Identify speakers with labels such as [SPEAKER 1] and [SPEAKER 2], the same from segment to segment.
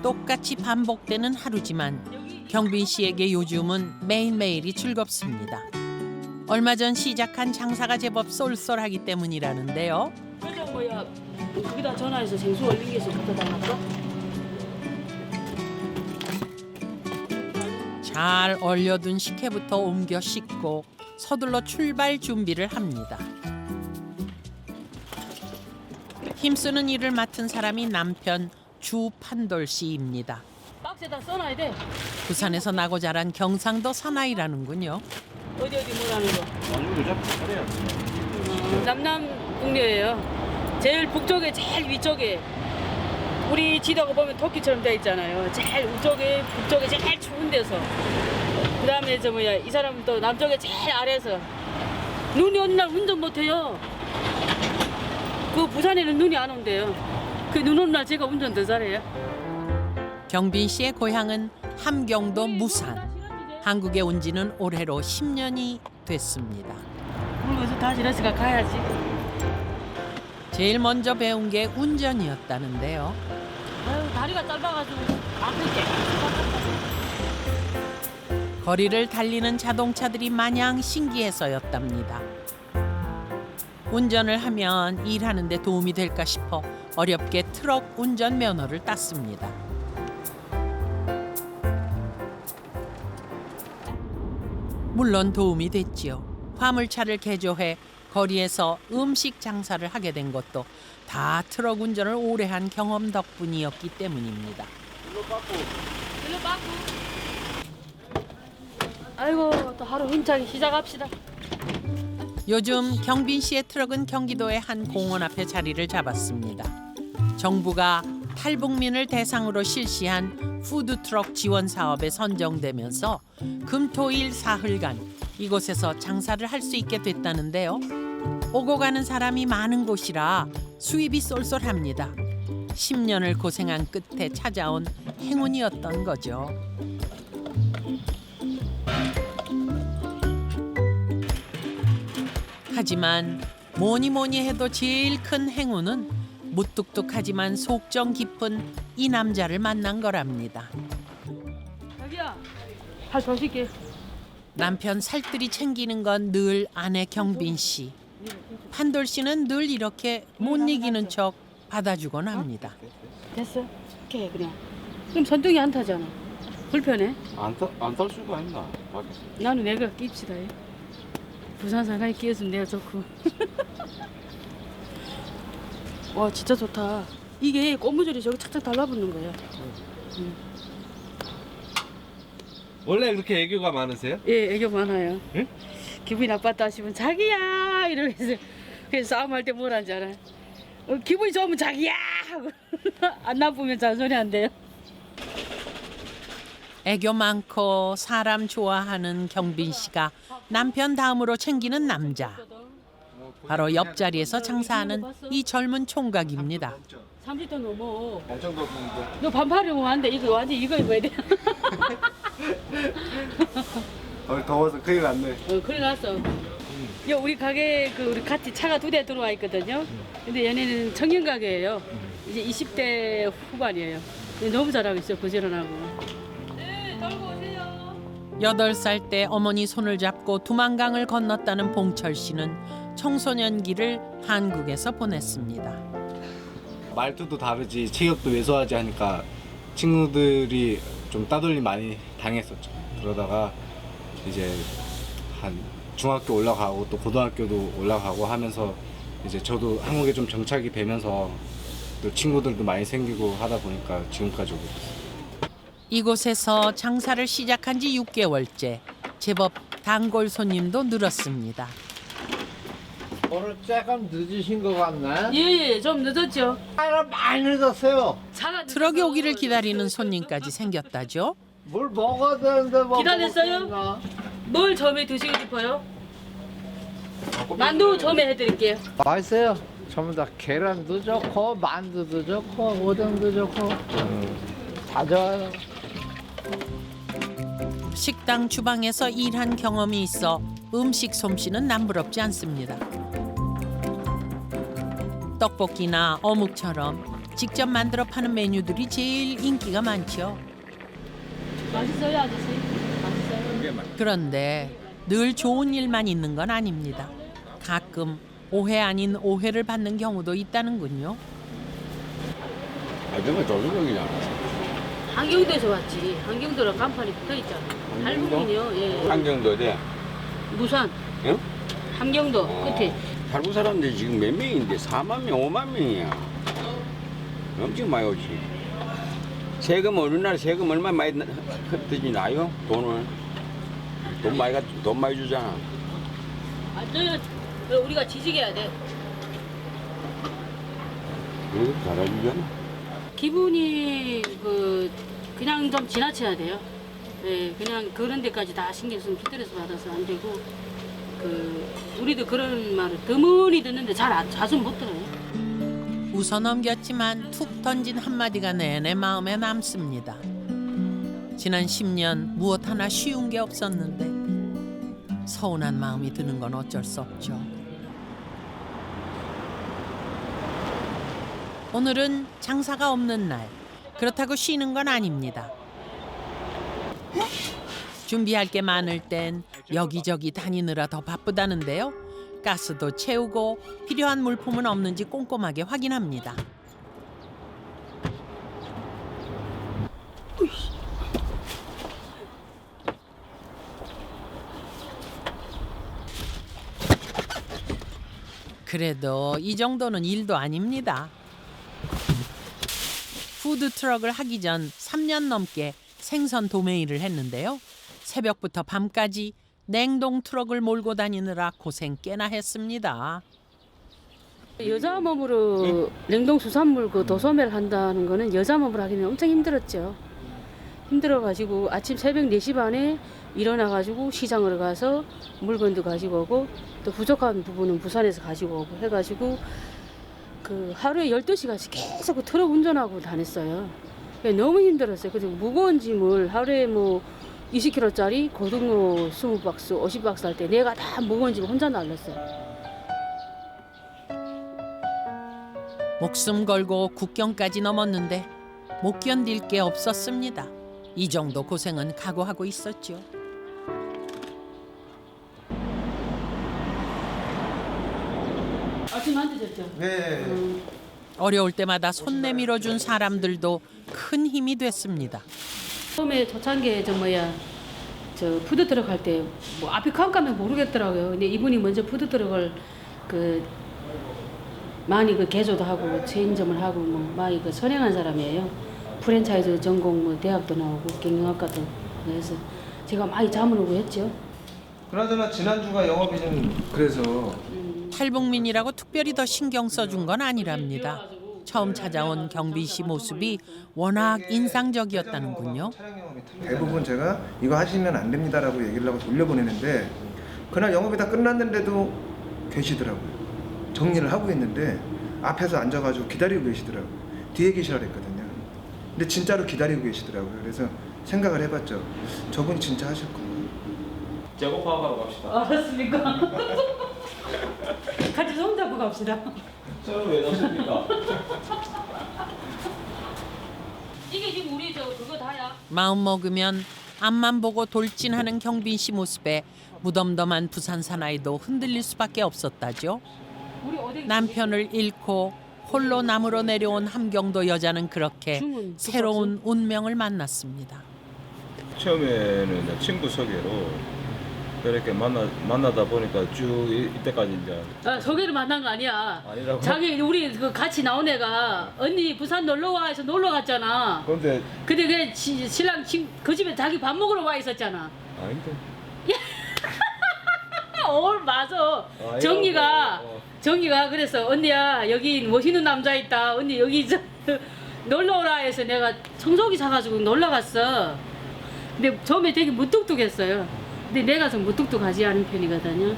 [SPEAKER 1] 똑같이 반복되는 하루지만 경빈 씨에게 요즘은 매일매일이 즐겁습니다. 얼마 전 시작한 장사가 제법 쏠쏠하기 때문이라는데요.
[SPEAKER 2] 그래서 뭐야 거기다 전화해서 생수 얼린 게 있어 갖다 달라고?
[SPEAKER 1] 잘 얼려둔 식혜부터 옮겨 씻고 서둘러 출발 준비를 합니다. 힘쓰는 일을 맡은 사람이 남편 주판돌 씨입니다.
[SPEAKER 2] 박스에다 써놔야 돼.
[SPEAKER 1] 부산에서 나고 자란 경상도 사나이라는군요.
[SPEAKER 2] 어디 뭐라는 거? 남남북녀예요. 제일 북쪽에 제일 위쪽에 우리 지도가 보면 토끼처럼 돼 있잖아요. 제일 위쪽에 북쪽에 제일 추운 데서 그다음에 저 뭐야 이 사람은 또 남쪽에 제일 아래서 눈이 오는 날 운전 못해요. 그 부산에는 눈이 안 온대요. 그 눈 오는 날 제가 운전 더 잘해요.
[SPEAKER 1] 경빈 씨의 고향은 함경도 무산. 한국에 온 지는 올해로 10년이 됐습니다.
[SPEAKER 2] 그러면서 다시 러시가 가야지.
[SPEAKER 1] 제일 먼저 배운 게 운전이었다는데요.
[SPEAKER 2] 아유, 다리가 짧아가지고 아프게.
[SPEAKER 1] 거리를 달리는 자동차들이 마냥 신기해서였답니다. 운전을 하면 일하는 데 도움이 될까 싶어 어렵게 트럭 운전 면허를 땄습니다. 물론 도움이 됐지요. 화물차를 개조해 거리에서 음식 장사를 하게 된 것도 다 트럭 운전을 오래 한 경험 덕분이었기 때문입니다.
[SPEAKER 2] 일로 빠꾸. 아이고 또 하루 힘차게 시작합시다.
[SPEAKER 1] 요즘 경빈 씨의 트럭은 경기도의 한 공원 앞에 자리를 잡았습니다. 정부가 탈북민을 대상으로 실시한 푸드트럭 지원 사업에 선정되면서 금토일 사흘간 이곳에서 장사를 할 수 있게 됐다는데요. 오고 가는 사람이 많은 곳이라 수입이 쏠쏠합니다. 10년을 고생한 끝에 찾아온 행운이었던 거죠. 하지만 뭐니 해도 제일 큰 행운은 무뚝뚝하지만 속정 깊은 이 남자를 만난 거랍니다.
[SPEAKER 2] 자기야, 발 조실게.
[SPEAKER 1] 남편 살뜰히 챙기는 건 늘 아내 경빈 씨. 판돌 씨는 늘 이렇게 못 이기는 척 받아주곤 합니다.
[SPEAKER 2] 됐어? 오케이 그냥. 그럼 전등이 안 타잖아. 불편해?
[SPEAKER 3] 안탈 수가 있나? 밖에서.
[SPEAKER 2] 나는 내가 끼입시다. 부산 사나이 끼었으면 내가 좋고. 와 진짜 좋다. 이게 고무줄이 저기 착착 달라붙는 거야.
[SPEAKER 3] 원래 그렇게 애교가 많으세요?
[SPEAKER 2] 예, 애교 많아요.
[SPEAKER 3] 응?
[SPEAKER 2] 기분이 나빴다 하시면 자기야 이러면서 그래서 싸움할 때 뭐라는 줄 알아? 기분이 좋으면 자기야 하고 안 나쁘면 잔소리 안 돼요.
[SPEAKER 1] 애교 많고 사람 좋아하는 경빈 씨가 남편 다음으로 챙기는 남자. 바로 옆자리에서 장사하는 이 젊은 총각입니다.
[SPEAKER 2] 30도 넘어.
[SPEAKER 3] 엄청 덥는데.
[SPEAKER 2] 너 반팔 입으면 안 돼. 이거 완전 이거 입어야 돼.
[SPEAKER 3] 더워서 큰일 났네.
[SPEAKER 2] 큰일 났어. 야, 우리 가게 우리 같이 차가 2대 들어와 있거든요. 근데 얘네는 청년 가게예요. 이제 20대 후반이에요. 근데 너무 잘하고 있어요. 부지런하고. 네, 들고 오세요.
[SPEAKER 1] 8살 때 어머니 손을 잡고 두만강을 건넜다는 봉철 씨는 청소년기를 한국에서 보냈습니다.
[SPEAKER 3] 말투도 다르지, 체격도 왜소하지 하니까 친구들이 좀 따돌림 많이 당했었죠. 그러다가 이제 한 중학교 올라가고 또 고등학교도 올라가고 하면서 이제 저도 한국에 좀 정착이 되면서 또 친구들도 많이 생기고 하다 보니까 지금까지 오게 됐어요.
[SPEAKER 1] 이곳에서 장사를 시작한 지 6개월째. 제법 단골 손님도 늘었습니다.
[SPEAKER 4] 오늘 조금 늦으신 것 같네.
[SPEAKER 2] 예, 좀 늦었죠.
[SPEAKER 4] 많이 늦었어요.
[SPEAKER 2] 차가
[SPEAKER 1] 트럭이
[SPEAKER 2] 늦어서
[SPEAKER 1] 오기를 기다리는 손님까지 생겼다죠.
[SPEAKER 4] 뭘 먹어야 되는데 뭐
[SPEAKER 2] 기다렸어요?
[SPEAKER 4] 먹었나?
[SPEAKER 2] 뭘 점에 드시고 싶어요? 만두 점에 해드릴게요.
[SPEAKER 4] 맛있어요. 전부 다 계란도 좋고 만두도 좋고 오뎅도 좋고 다 좋아요.
[SPEAKER 1] 식당 주방에서 일한 경험이 있어 음식 솜씨는 남부럽지 않습니다. 떡볶이나 어묵처럼 직접 만들어 파는 메뉴들이 제일 인기가 많죠.
[SPEAKER 2] 맛있어요, 아저씨? 맛있어요?
[SPEAKER 1] 그런데 늘 좋은 일만 있는 건 아닙니다. 가끔 오해 아닌 오해를 받는 경우도 있다는군요.
[SPEAKER 5] 아, 정말 조선족이잖아.
[SPEAKER 2] 한경도에서 왔지. 한경도랑 간판이 붙어 있잖아. 할머니요. 예.
[SPEAKER 5] 한경도 돼.
[SPEAKER 2] 무산.
[SPEAKER 5] 응?
[SPEAKER 2] 한경도 끝에.
[SPEAKER 5] 한국 사람들이 지금 몇 명인데 4만 명, 5만 명이야. 엄청 많이 오지. 세금 우리나라 세금 얼마 많이 흩어지 나요? 돈을 돈 많이 주잖아.
[SPEAKER 2] 저 우리가 지지해야 돼.
[SPEAKER 5] 그래도 잘해주잖아.
[SPEAKER 2] 기분이 그냥 좀 지나쳐야 돼요. 예, 그냥 그런 데까지 다 신경 쓰면 스트레스 받아서 안 되고 우리도 그런 말을 드문히 듣는데 자주 못 들어요.
[SPEAKER 1] 웃어 넘겼지만 툭 던진 한마디가 내내 마음에 남습니다. 지난 10년 무엇 하나 쉬운 게 없었는데 서운한 마음이 드는 건 어쩔 수 없죠. 오늘은 장사가 없는 날. 그렇다고 쉬는 건 아닙니다. 준비할 게 많을 땐 여기저기 다니느라 더 바쁘다는데요. 가스도 채우고 필요한 물품은 없는지 꼼꼼하게 확인합니다. 그래도 이 정도는 일도 아닙니다. 푸드트럭을 하기 전 3년 넘게 생선 도매 일을 했는데요. 새벽부터 밤까지 냉동 트럭을 몰고 다니느라 고생 꽤나 했습니다.
[SPEAKER 2] 여자 몸으로 냉동 수산물 도소매를 한다는 거는 여자 몸으로 하기는 엄청 힘들었죠. 힘들어가지고 아침 새벽 4시 반에 일어나가지고 시장으로 가서 물건도 가지고 오고 또 부족한 부분은 부산에서 가지고 오고 해가지고 하루에 12시간씩 계속 트럭 운전하고 다녔어요. 너무 힘들었어요. 그래서 무거운 짐을 하루에 20kg짜리 고등어 20박스, 50박스 할 때 내가 다 무거운 짐 혼자 날렸어요.
[SPEAKER 1] 목숨 걸고 국경까지 넘었는데 못 견딜 게 없었습니다. 이 정도 고생은 각오하고 있었죠.
[SPEAKER 2] 아침 안 드셨죠?
[SPEAKER 3] 네.
[SPEAKER 1] 어려울 때마다 손 내밀어준 사람들도 큰 힘이 됐습니다.
[SPEAKER 2] 처음에 초창기에 저 푸드트럭 할 때 앞에 깜깜해 모르겠더라고요. 근데 이분이 먼저 푸드트럭을 많이 개조도 하고 체인점을 하고 많이 선행한 사람이에요. 프랜차이즈 전공 대학도 나오고 경영학과도 해서 제가 많이 잠을 오고 했죠.
[SPEAKER 6] 그나저나 지난주가 영업이 좀 그래서
[SPEAKER 1] 탈북민이라고 특별히 더 신경 써준 건 아니랍니다. 처음 찾아온 경빈 씨 모습이 워낙 인상적이었다는군요.
[SPEAKER 6] 대부분 제가 이거 하시면 안 됩니다라고 얘기를 하고 돌려보내는데 그날 영업이 다 끝났는데도 계시더라고요. 정리를 하고 있는데 앞에서 앉아가지고 기다리고 계시더라고요. 뒤에 계시라 그랬거든요. 근데 진짜로 기다리고 계시더라고요. 그래서 생각을 해봤죠. 저분 진짜 하실 거예요.
[SPEAKER 7] 재고 파악하러 갑시다.
[SPEAKER 2] 알았습니까? 같이 손 잡고 갑시다.
[SPEAKER 7] 저는 왜 넣습니까?
[SPEAKER 2] 이게 지금 우리 그거 다야.
[SPEAKER 1] 마음 먹으면 앞만 보고 돌진하는 경빈 씨 모습에 무덤덤한 부산 사나이도 흔들릴 수밖에 없었다죠.
[SPEAKER 2] 우리 어디
[SPEAKER 1] 남편을 잃고 홀로 남으로 내려온 함경도 여자는 그렇게
[SPEAKER 2] 주문,
[SPEAKER 1] 새로운 운명을 만났습니다.
[SPEAKER 7] 처음에는 이제 친구 소개로 그렇게 만나다 보니까 쭉 이때까지 이제
[SPEAKER 2] 소개를 만난 거 아니야.
[SPEAKER 7] 아니라고?
[SPEAKER 2] 자기 우리 같이 나온 애가 언니 부산 놀러 와 해서 놀러 갔잖아.
[SPEAKER 7] 근데
[SPEAKER 2] 근데 신랑 그 집에 자기 밥 먹으러 와 있었잖아.
[SPEAKER 7] 아닌데
[SPEAKER 2] 맞아.
[SPEAKER 7] 아니라고.
[SPEAKER 2] 정리가 그래서 언니야 여기 멋있는 남자 있다. 언니 여기 놀러 오라 해서 내가 청소기 사가지고 놀러 갔어. 근데 처음에 되게 무뚝뚝했어요. 근데 내가 좀 무뚝뚝하지 않은 편이거든요.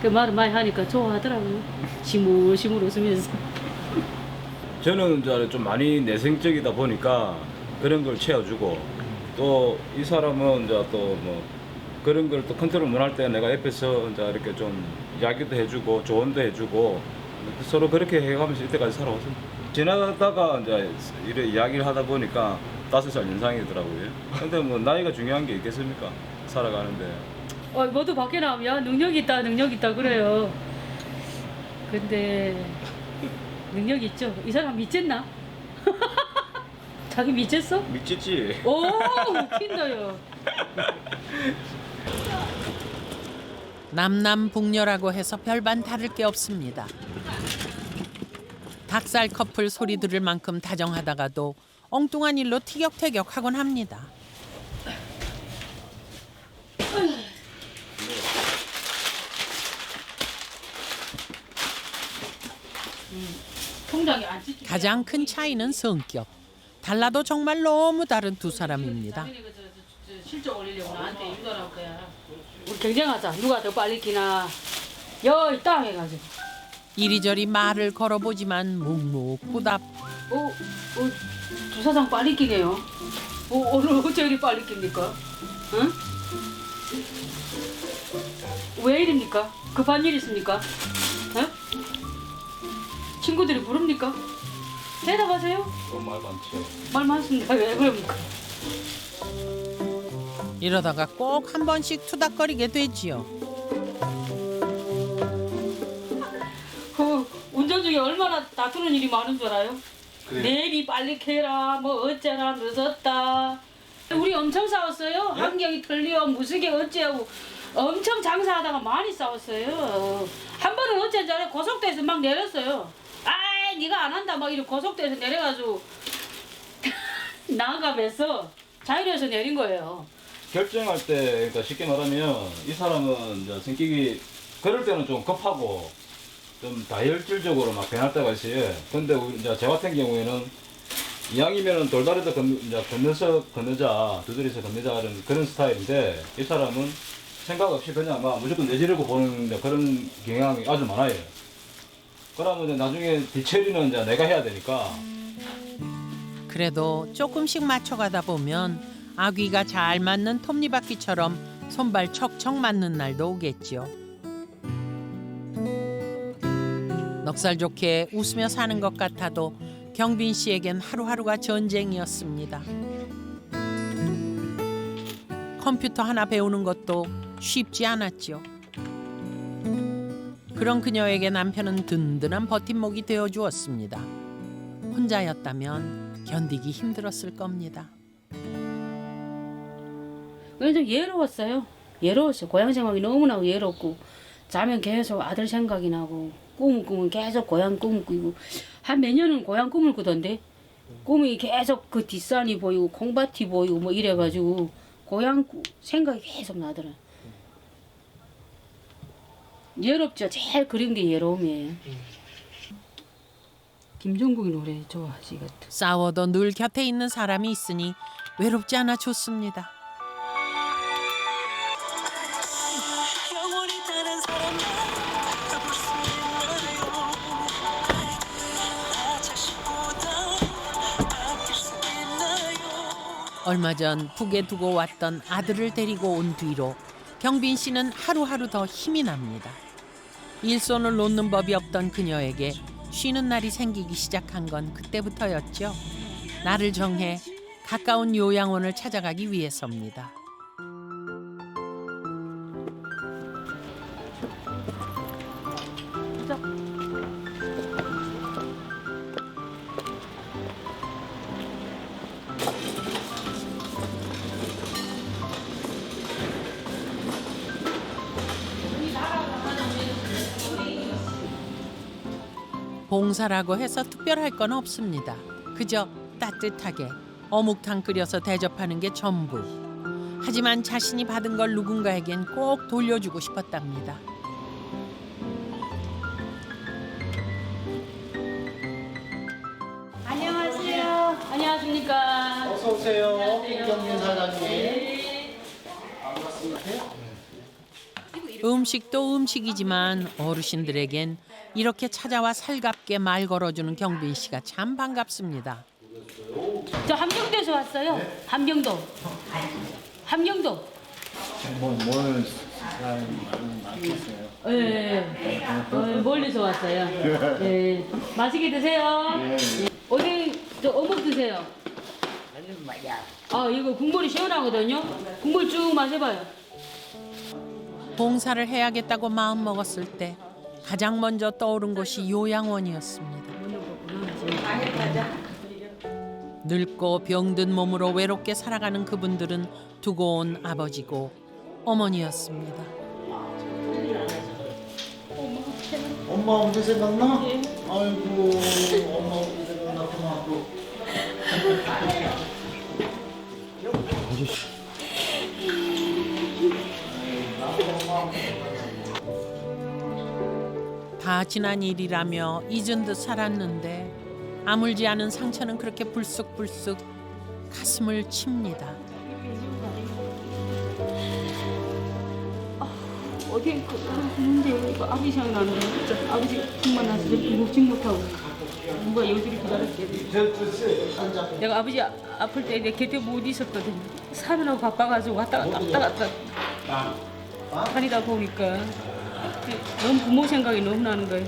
[SPEAKER 2] 그 말을 많이 하니까 좋아하더라고요. 시물시물 웃으면서.
[SPEAKER 7] 저는 이제 좀 많이 내성적이다 보니까 그런 걸 채워주고 또 이 사람은 이제 또 그런 걸 또 컨트롤 못할 때 내가 옆에서 이제 이렇게 좀 이야기도 해주고 조언도 해주고 서로 그렇게 해가면서 이때까지 살아왔습니다. 지나가다가 이제 이래 이야기를 하다 보니까 5살 연상이더라고요. 근데 뭐 나이가 중요한 게 있겠습니까? 살아가는데.
[SPEAKER 2] 모두 밖에 나오면 능력 있다 그래요. 근데 능력 있죠. 이 사람 미쳤나? 자기 미쳤어?
[SPEAKER 7] 미치지.
[SPEAKER 2] 오, 웃긴다요.
[SPEAKER 1] 남남북녀라고 해서 별반 다를 게 없습니다. 닭살 커플 소리 들을 만큼 다정하다가도 엉뚱한 일로 티격태격하곤 합니다.
[SPEAKER 2] 통장에 안 찍히게.
[SPEAKER 1] 가장 큰 차이는 성격. 달라도 정말 너무 다른 두 사람입니다.
[SPEAKER 2] 자기네 저 실적 올리려고 나한테 유도할 거야. 우리 경쟁하자. 누가 더 빨리 끼나. 있다 해가지고.
[SPEAKER 1] 이리저리 말을 걸어보지만 묵묵부답.
[SPEAKER 2] 주사장 빨리 끼네요. 오늘 어째 이리 빨리 낍니까? 응? 왜 이립니까? 급한 일 있습니까? 응? 친구들이 부릅니까? 대답하세요.
[SPEAKER 7] 말 많죠.
[SPEAKER 2] 말 많습니다. 왜 그럽니까?
[SPEAKER 1] 이러다가 꼭 한 번씩 투닥거리게 되지요.
[SPEAKER 2] 운전 중에 얼마나 다투는 일이 많은 줄 알아요? 내비 빨리 캐라, 뭐 어쩌라, 늦었다. 우리 엄청 싸웠어요. 환경이 틀려, 무수개 어찌하고 엄청 장사하다가 많이 싸웠어요. 한 번은 어쩐지 알아요? 고속도로에서 막 내렸어요. 아이, 네가 안 한다, 막 이렇게 고속도로에서 내려가지고 나가면서 자유로에서 내린 거예요.
[SPEAKER 7] 결정할 때 그러니까 쉽게 말하면 이 사람은 이제 성격이 그럴 때는 좀 급하고 좀 다혈질적으로 막 변할 때가 있어요. 근데 이제 저 같은 경우에는 이왕이면은 돌다리도 건너자, 두드려서 건너자 그런 스타일인데 이 사람은 생각 없이 그냥 막 무조건 내지르고 보는 그런 경향이 아주 많아요. 그러면 이제 나중에 뒤처리는 이제 내가 해야 되니까.
[SPEAKER 1] 그래도 조금씩 맞춰가다 보면 아귀가 잘 맞는 톱니바퀴처럼 손발 척척 맞는 날도 오겠지요. 넉살 좋게 웃으며 사는 것 같아도 경빈 씨에겐 하루하루가 전쟁이었습니다. 컴퓨터 하나 배우는 것도 쉽지 않았죠. 그런 그녀에게 남편은 든든한 버팀목이 되어주었습니다. 혼자였다면 견디기 힘들었을 겁니다.
[SPEAKER 2] 그래서 좀 예로웠어요. 예로웠어요. 고향 생각이 너무나 예롭고 자면 계속 아들 생각이 나고 꿈을 꾸면 계속 고향 꿈을 꾸고 한 몇 년은 고향 꿈을 꾸던데 꿈이 계속 그 뒷산이 보이고 콩밭이 보이고 뭐 이래가지고 고향 생각이 계속 나더라. 예롭죠. 제일 그린 게 예로움이에요. 김종국이 노래 좋아하지 이것도.
[SPEAKER 1] 싸워도 늘 곁에 있는 사람이 있으니 외롭지 않아 좋습니다. 얼마 전 북에 두고 왔던 아들을 데리고 온 뒤로 경빈 씨는 하루하루 더 힘이 납니다. 일손을 놓는 법이 없던 그녀에게 쉬는 날이 생기기 시작한 건 그때부터였죠. 날을 정해 가까운 요양원을 찾아가기 위해서입니다. 봉사라고 해서 특별할 건 없습니다. 그저 따뜻하게 어묵탕 끓여서 대접하는 게 전부. 하지만 자신이 받은 걸 누군가에겐 꼭 돌려주고 싶었답니다.
[SPEAKER 2] 안녕하세요. 안녕하십니까.
[SPEAKER 4] 어서 오세요. 김경민 사장님.
[SPEAKER 1] 음식도 음식이지만 어르신들에겐 이렇게 찾아와 살갑게 말 걸어주는 경빈 씨가 참 반갑습니다.
[SPEAKER 2] 저 함경도에서 왔어요. 함경도. 함경도.
[SPEAKER 6] 뭘
[SPEAKER 2] 네. 멀리서 왔어요. 네. 맛있게 드세요. 어디 저 어묵 드세요. 아 이거 국물이 시원하거든요. 국물 쭉 마셔봐요.
[SPEAKER 1] 봉사를 해야겠다고 마음먹었을 때 가장 먼저 떠오른 곳이 요양원이었습니다. 늙고 병든 몸으로 외롭게 살아가는 그분들은 두고 온 아버지고 어머니였습니다.
[SPEAKER 8] 엄마 언제 생각나? 아이고 엄마 언제 생각났구나 또.
[SPEAKER 1] 다 지난 일이라며 잊은 듯 살았는데 아물지 않은 상처는 그렇게 불쑥불쑥 가슴을 칩니다.
[SPEAKER 2] 어디 근데 이거 아버지 생각나는 거 진짜 아버지 정말 나서 묵직 못하고 누가 여기를 기다렸게 내가 아버지 아플 때 내 곁에 못 있었거든. 사느라고 바빠가지고 왔다 갔다 다니다 보니까 너무 부모 생각이 너무 나는 거예요.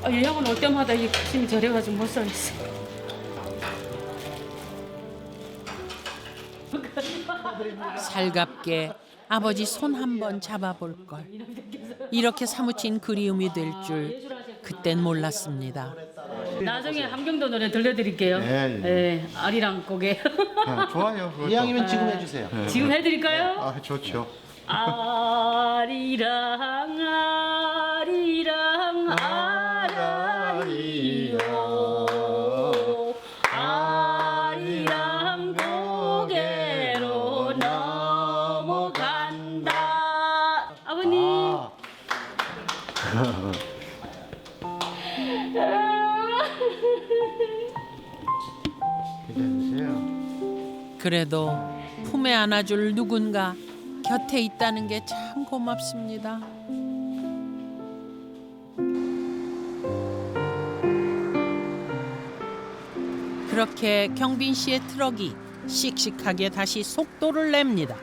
[SPEAKER 2] 요양원 올 때마다 이 가슴이 저려가지고 못 살겠어요.
[SPEAKER 1] 살갑게 아버지 손 한번 잡아볼 걸. 이렇게 사무친 그리움이 될 줄 그땐 몰랐습니다.
[SPEAKER 2] 나중에 함경도 노래 들려드릴게요. 예, 아리랑 곡에.
[SPEAKER 8] 좋아요. 이왕이면 지금 해주세요.
[SPEAKER 2] 지금 해드릴까요?
[SPEAKER 8] 아 좋죠.
[SPEAKER 2] 아리랑 아리랑 아라리요 아리랑 고개로 넘어간다. 아버님.
[SPEAKER 8] 기다리세요.
[SPEAKER 1] 그래도 품에 안아줄 누군가 곁에 있다는 게 참 고맙습니다. 그렇게 경빈 씨의 트럭이 씩씩하게 다시 속도를 냅니다.